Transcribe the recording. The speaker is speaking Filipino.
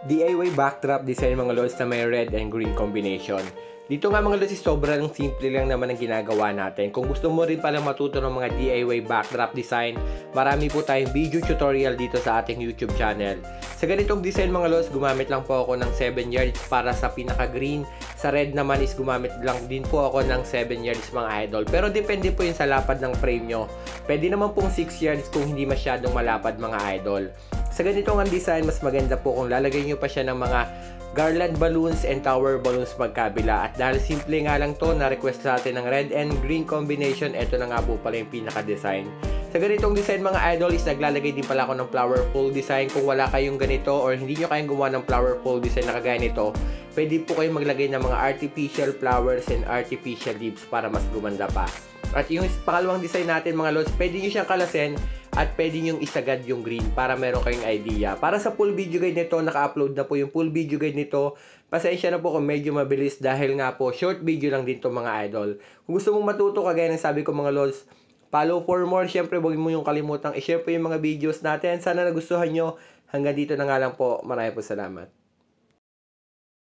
DIY backdrop design mga lods na may red and green combination. Dito nga mga lods, sobrang simple lang naman ang ginagawa natin. Kung gusto mo rin pala matuto ng mga DIY backdrop design, marami po tayong video tutorial dito sa ating YouTube channel. Sa ganitong design mga lods, gumamit lang po ako ng 7 yards para sa pinaka green. Sa red naman is gumamit lang din po ako ng 7 yards mga idol. Pero depende po yun sa lapad ng frame nyo. Pwede naman pong 6 yards kung hindi masyadong malapad mga idol. Sa ganitong ang design, mas maganda po kung lalagay nyo pa siya ng mga garland balloons and tower balloons magkabila. At dahil simple nga lang to, na-request sa atin ng red and green combination, eto na nga po pala yung pinaka-design. Sa ganitong design mga idol is naglalagay din pala ako ng flower pole design. Kung wala kayong ganito or hindi nyo kayong gumawa ng flower pole design na kagaya nito, pwede po kayong maglagay ng mga artificial flowers and artificial leaves para mas gumanda pa. At yung pangalawang design natin mga lods, pwede nyo siyang kalasin at pwede nyo isagad yung green para meron kayong idea. Para sa full video guide nito, naka-upload na po yung full video guide nito. Pasensya na po kung medyo mabilis dahil nga po short video lang din to mga idol. Kung gusto mong matuto kagaya ng sabi ko mga lods, follow for more. Syempre huwag mo yung kalimutang i-share po yung mga videos natin. Sana nagustuhan nyo. Hanggang dito na nga lang po. Maraming po salamat.